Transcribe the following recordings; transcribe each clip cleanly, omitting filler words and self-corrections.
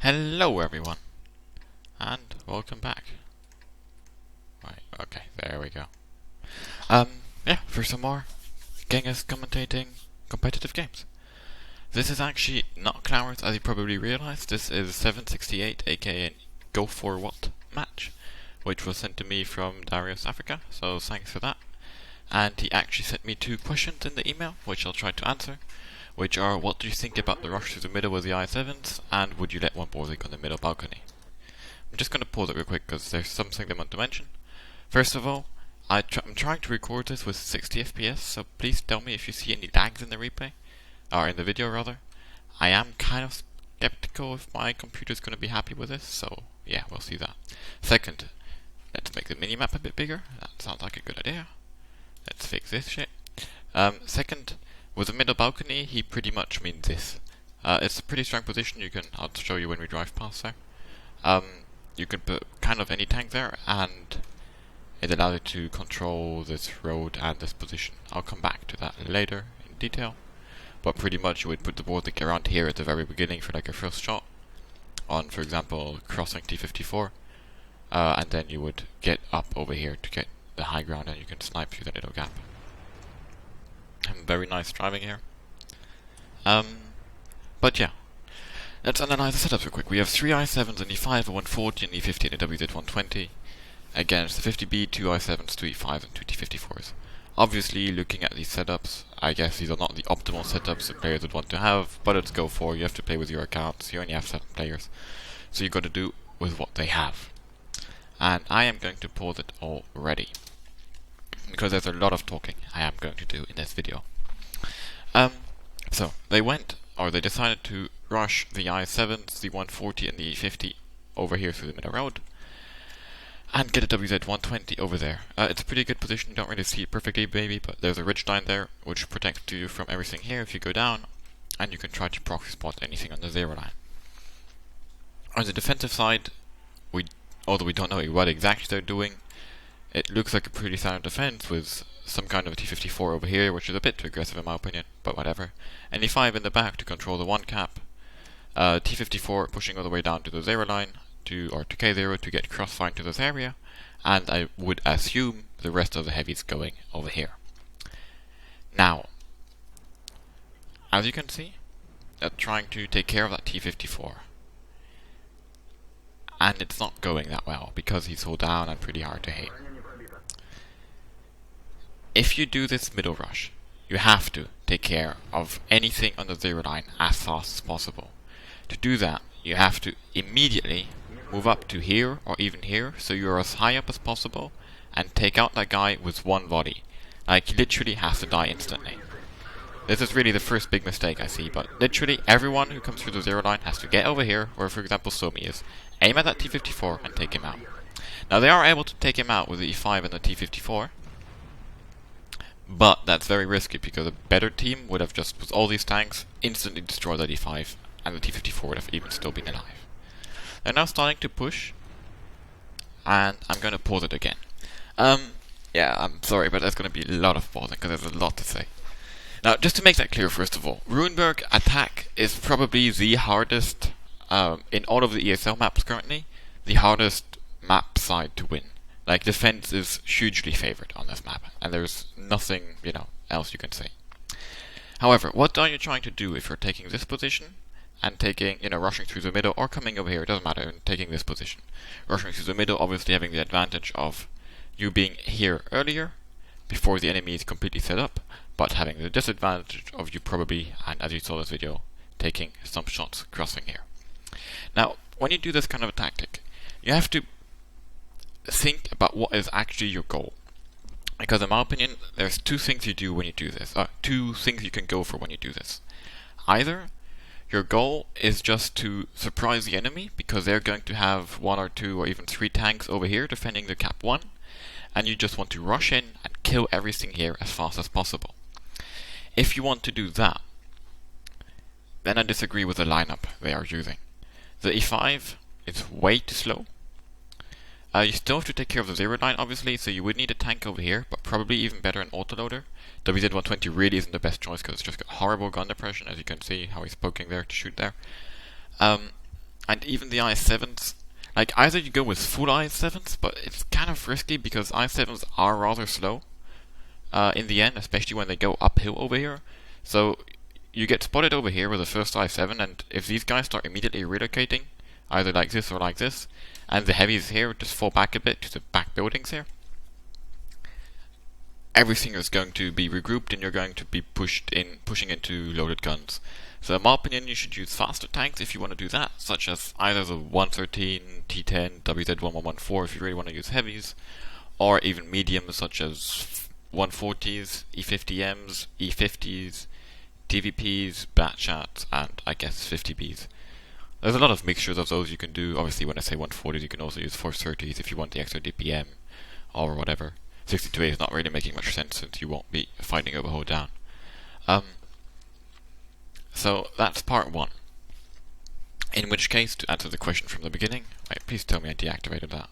Hello everyone, and welcome back. Right, okay, there we go. Yeah, for some more Genghis commentating competitive games. This is actually not Clowers, as you probably realized. This is 768, aka Go For What match, which was sent to me from Darius Africa, so thanks for that. And he actually sent me 2 questions in the email, which I'll try to answer, which are: what do you think about the rush through the middle with the I-7s, and would you let one Borzik on the middle balcony? I'm just going to pause it real quick because there's something I want to mention. First of all, I'm trying to record this with 60 FPS, so please tell me if you see any lags in the replay, or in the video rather. I am kind of skeptical if my computer's going to be happy with this, so yeah, we'll see that. Second, let's make the minimap a bit bigger. That sounds like a good idea. Let's fix this shit. Second, with the middle balcony, he pretty much means this. It's a pretty strong position. I'll show you when we drive past there. You can put kind of any tank there, and it allows you to control this road and this position. I'll come back to that later in detail, but pretty much you would put the Borzik around here at the very beginning for like a first shot on, for example, crossing T54, and then you would get up over here to get the high ground, and you can snipe through that little gap. Very nice driving here. But yeah, let's analyze the setups real quick. We have 3 I-7s, an E5, a 140, an E50, and a WZ-120 against the 50B, 2 I-7s, 2 E5s, and 2 T54s. Obviously, looking at these setups, I guess these are not the optimal setups that players would want to have, but let's go for it. You have to play with your accounts. You only have 7 players, so you've got to do with what they have. And I am going to pause it already, because there's a lot of talking I am going to do in this video. So, they decided to rush the I-7s, the 140 and the E50 over here through the middle road, and get a WZ-120 over there. It's a pretty good position. You don't really see it perfectly, maybe, but there's a ridge line there, which protects you from everything here if you go down, and you can try to proxy spot anything on the 0 line. On the defensive side, although we don't know what exactly they're doing, it looks like a pretty sound defense with some kind of a T54 over here, which is a bit too aggressive in my opinion, but whatever. And E5 in the back to control the 1 cap. T54 pushing all the way down to the 0 line, to K0 to get crossfire into this area, and I would assume the rest of the heavies going over here. Now, as you can see, they're trying to take care of that T54. And it's not going that well, because he's so down and pretty hard to hit. If you do this middle rush, you have to take care of anything on the 0 line as fast as possible. To do that, you have to immediately move up to here or even here, so you're as high up as possible, and take out that guy with 1 volley. Like, he literally has to die instantly. This is really the first big mistake I see, but literally everyone who comes through the 0 line has to get over here, where for example Somi is, aim at that T54 and take him out. Now they are able to take him out with the E5 and the T54, but that's very risky because a better team would have just, with all these tanks, instantly destroyed that E5, and the T54 would have even still been alive. They're now starting to push, and I'm going to pause it again. Yeah, I'm sorry, but there's going to be a lot of pausing because there's a lot to say. Now, just to make that clear, first of all, Ruinberg Attack is probably the hardest, in all of the ESL maps currently, the hardest map side to win. Like, defense is hugely favored on this map, and there's nothing, else you can say. However, what are you trying to do if you're taking this position and taking, rushing through the middle or coming over here, it doesn't matter, and taking this position. Rushing through the middle, obviously having the advantage of you being here earlier, before the enemy is completely set up, but having the disadvantage of you probably, and as you saw this video, taking some shots crossing here. Now, when you do this kind of a tactic, you have to think about what is actually your goal. Because in my opinion, there's 2 things you do when you do this. 2 things you can go for when you do this. Either your goal is just to surprise the enemy, because they're going to have 1 or 2 or even 3 tanks over here defending the cap 1, and you just want to rush in and kill everything here as fast as possible. If you want to do that, then I disagree with the lineup they are using. The E5 is way too slow. You still have to take care of the 0 line, obviously, so you would need a tank over here, but probably even better an autoloader. WZ-120 really isn't the best choice because it's just got horrible gun depression, as you can see how he's poking there to shoot there. and even the i7s, like either you go with full i7s, but it's kind of risky because i7s are rather slow in the end, especially when they go uphill over here. So you get spotted over here with the first i7, and if these guys start immediately relocating, either like this or like this, and the heavies here just fall back a bit to the back buildings here, everything is going to be regrouped and you're going to be pushing into loaded guns. So in my opinion, you should use faster tanks if you want to do that, such as either the 113, T10, WZ1114 if you really want to use heavies, or even mediums such as 140s, E50Ms, E50s, TVPs, Batchats, and I guess 50Bs. There's a lot of mixtures of those you can do. Obviously, when I say 140s, you can also use 430s if you want the extra DPM, or whatever. 62A is not really making much sense since you won't be fighting over hold down. So that's part 1. In which case, to answer the question from the beginning, wait, please tell me I deactivated that.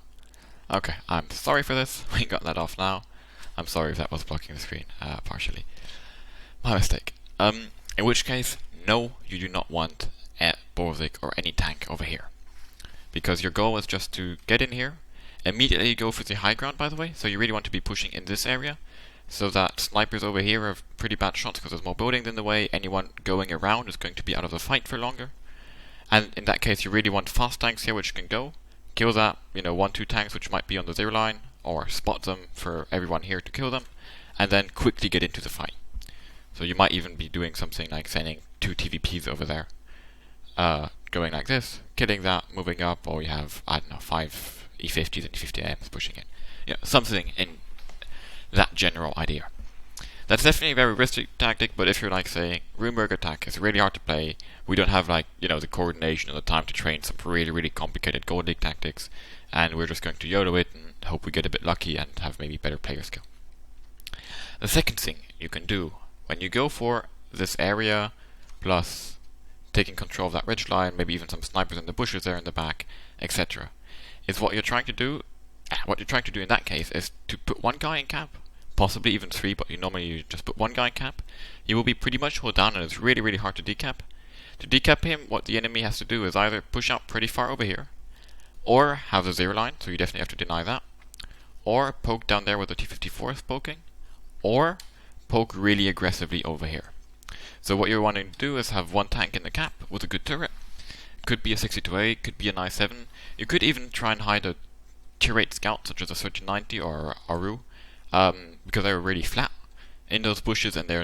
Okay, I'm sorry for this. We got that off now. I'm sorry if that was blocking the screen, partially. My mistake. In which case, no, you do not want a Borzik or any tank over here. Because your goal is just to get in here, immediately go for the high ground, by the way, so you really want to be pushing in this area, so that snipers over here have pretty bad shots because there's more buildings in the way. Anyone going around is going to be out of the fight for longer. And in that case, you really want fast tanks here which can go, kill that, 1-2 tanks which might be on the zero line, or spot them for everyone here to kill them, and then quickly get into the fight. So you might even be doing something like sending 2 TVPs over there, going like this, killing that, moving up, or you have, 5 E50s and E50Ms pushing in. Something in that general idea. That's definitely a very risky tactic, but if you're like saying, Ruinberg Attack is really hard to play, we don't have the coordination or the time to train some really, really complicated Gold League tactics, and we're just going to YOLO it and hope we get a bit lucky and have maybe better player skill. The second thing you can do when you go for this area, plus taking control of that ridge line, maybe even some snipers in the bushes there in the back, etc., is what you're trying to do in that case is to put one guy in cap, possibly even 3, but you just put one guy in cap. He will be pretty much hold down and it's really, really hard to decap. To decap him, what the enemy has to do is either push out pretty far over here, or have the zero line, so you definitely have to deny that, or poke down there where the T-54 is poking, or poke really aggressively over here. So what you're wanting to do is have one tank in the cap with a good turret. Could be a 62A, could be an i7. You could even try and hide a tier 8 scout such as a 1390 or Aru, because they're really flat in those bushes and they're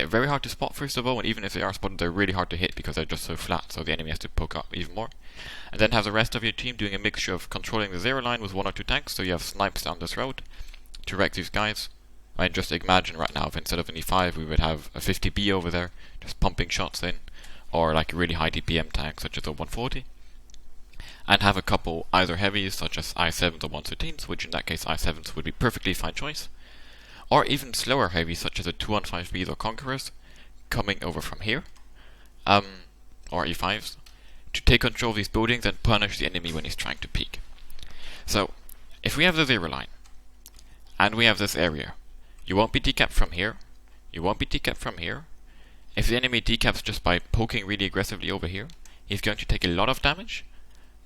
very hard to spot first of all, and even if they are spotted they're really hard to hit because they're just so flat, so the enemy has to poke up even more. And then have the rest of your team doing a mixture of controlling the zero line with 1 or 2 tanks, so you have snipes down this road to wreck these guys. I mean, just imagine right now if instead of an E5 we would have a 50B over there just pumping shots in, or like a really high DPM tank such as a 140, and have a couple either heavies such as i7s or 113s, which in that case i7s would be perfectly fine choice, or even slower heavies such as a 215Bs or Conquerors coming over from here, or E5s, to take control of these buildings and punish the enemy when he's trying to peek. So, if we have the zero line, and we have this area, you won't be decapped from here, you won't be decapped from here. If the enemy decaps just by poking really aggressively over here, he's going to take a lot of damage,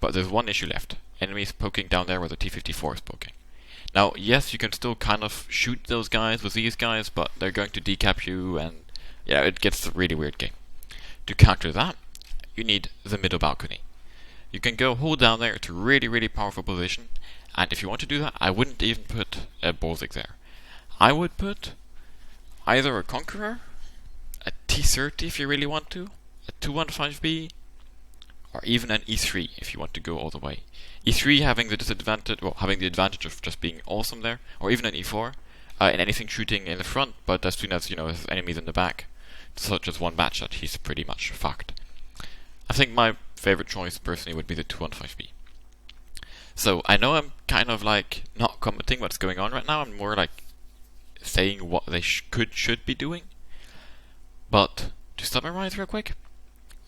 but there's one issue left. Enemy is poking down there where the T-54 is poking. Now, yes, you can still kind of shoot those guys with these guys, but they're going to decap you, and yeah, it gets a really weird game. To counter that, you need the middle balcony. You can go hold down there, it's a really, really powerful position, and if you want to do that, I wouldn't even put a Borzik there. I would put either a Conqueror, a T-30 if you really want to, a 215B, or even an E3 if you want to go all the way. E3 having the advantage of just being awesome there, or even an E4, in anything shooting in the front, but as soon as, his enemies in the back, such as one Batchat, he's pretty much fucked. I think my favorite choice personally would be the 215B. So, I know I'm kind of not commenting what's going on right now, I'm more saying what they should be doing. But, to summarize real quick,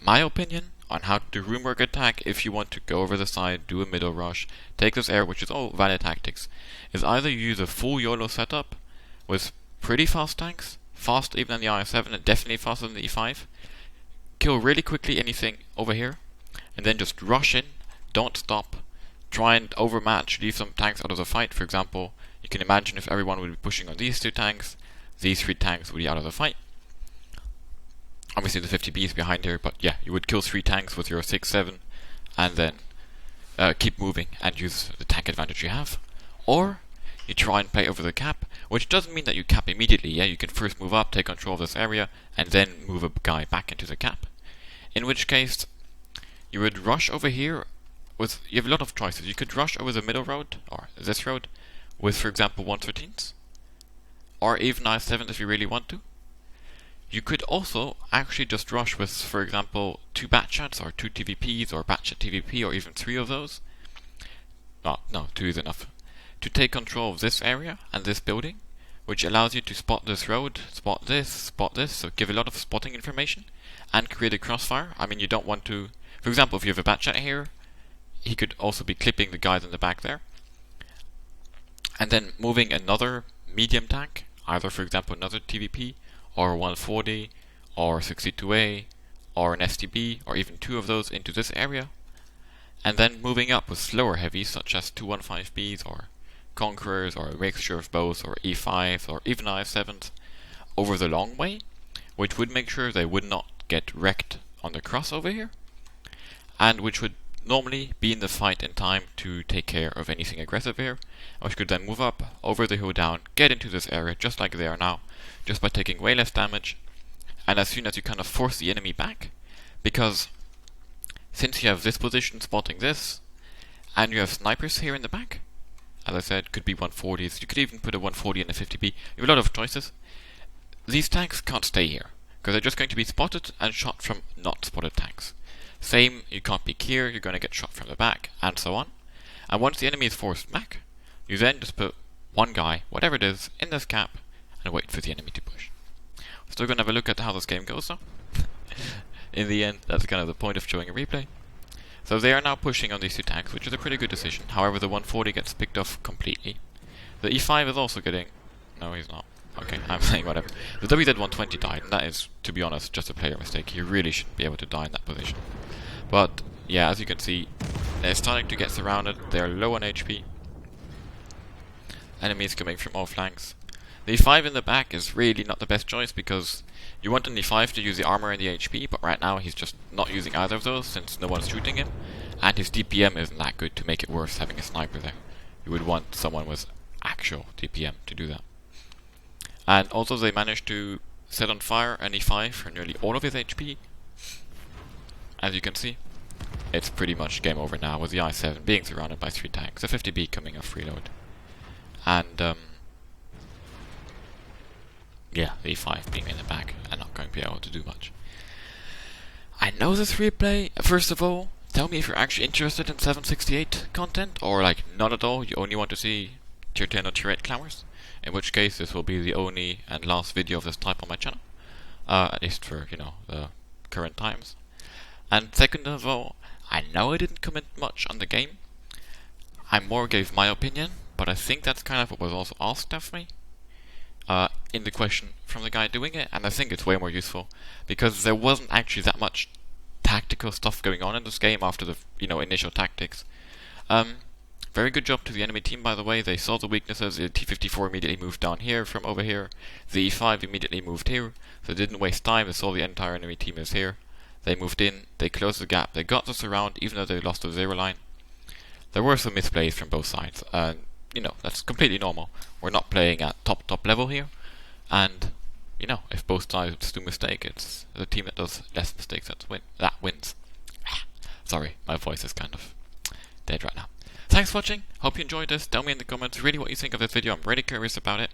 my opinion on how to do Ruinberg Attack if you want to go over the side, do a middle rush, take this air, which is all valid tactics, is either you use a full YOLO setup with pretty fast tanks, fast even than the i7 and definitely faster than the E5, kill really quickly anything over here, and then just rush in, don't stop, try and overmatch, leave some tanks out of the fight. For example, you can imagine if everyone would be pushing on these 2 tanks, these 3 tanks would be out of the fight. Obviously the 50B is behind here, but yeah, you would kill 3 tanks with your 6-7, and then keep moving and use the tank advantage you have. Or you try and play over the cap, which doesn't mean that you cap immediately. Yeah, you can first move up, take control of this area, and then move a guy back into the cap. In which case, you would rush over here with, you have a lot of choices. You could rush over the middle road, or this road, with, for example, 113s, or even I7 if you really want to. You could also actually just rush with, for example, 2 Batchats, or 2 TVPs, or Batchat TVP, or even 3 of those. No, 2 is enough. To take control of this area and this building, which allows you to spot this road, spot this, so give a lot of spotting information, and create a crossfire. I mean, you don't want to, for example, if you have a Batchat here, he could also be clipping the guys in the back there. And then moving another medium tank, either for example another TVP, or 140, or 62A, or an STB, or even 2 of those into this area. And then moving up with slower heavies, such as 215Bs, or Conquerors, or a mixture of both, or E5s, or even I7s, over the long way, which would make sure they would not get wrecked on the cross over here, and which would normally be in the fight in time to take care of anything aggressive here, which could then move up, over the hill down, get into this area just like they are now, just by taking way less damage, and as soon as you kind of force the enemy back, because since you have this position spotting this, and you have snipers here in the back, as I said, could be 140s, you could even put a 140 and a 50B, you have a lot of choices. These tanks can't stay here, because they're just going to be spotted and shot from not spotted tanks. Same, you can't peek here, you're going to get shot from the back, and so on. And once the enemy is forced back, you then just put 1 guy, whatever it is, in this cap, and wait for the enemy to push. Still going to have a look at how this game goes though. In the end, that's kind of the point of showing a replay. So they are now pushing on these 2 tanks, which is a pretty good decision. However, the 140 gets picked off completely. The E5 is also getting... No, he's not. Okay, I'm saying whatever. The WZ-120 died, and that is, to be honest, just a player mistake. He really shouldn't be able to die in that position. But, yeah, as you can see, they're starting to get surrounded. They're low on HP. Enemies coming from all flanks. The E5 in the back is really not the best choice, because you want an E5 to use the armor and the HP, but right now he's just not using either of those since no one's shooting him, and his DPM isn't that good to make it worth having a sniper there. You would want someone with actual DPM to do that. And also they managed to set on fire an E5 for nearly all of his HP. As you can see, it's pretty much game over now with the I7 being surrounded by 3 tanks, a 50B coming off reload, and yeah, the E5 being in the back and not going to be able to do much. I know this replay. First of all, tell me if you're actually interested in 768 content, or like not at all, you only want to see tier 10 or tier 8 clammers, in which case this will be the only and last video of this type on my channel, at least for, you know, the current times. And second of all, I know I didn't comment much on the game. I more gave my opinion, but I think that's kind of what was also asked of me in the question from the guy doing it, and I think it's way more useful, because there wasn't actually that much tactical stuff going on in this game after the, you know, initial tactics. Very good job to the enemy team, by the way. They saw the weaknesses. The T-54 immediately moved down here from over here. The E5 immediately moved here, so they didn't waste time. They saw the entire enemy team is here. They moved in, they closed the gap, they got the surround, even though they lost the 0 line. There were some misplays from both sides, and you know, that's completely normal. We're not playing at top level here, and you know, if both sides do mistake, it's the team that does less mistakes that wins. Sorry, my voice is kind of dead right now. Thanks for watching, hope you enjoyed this. Tell me in the comments really what you think of this video, I'm really curious about it.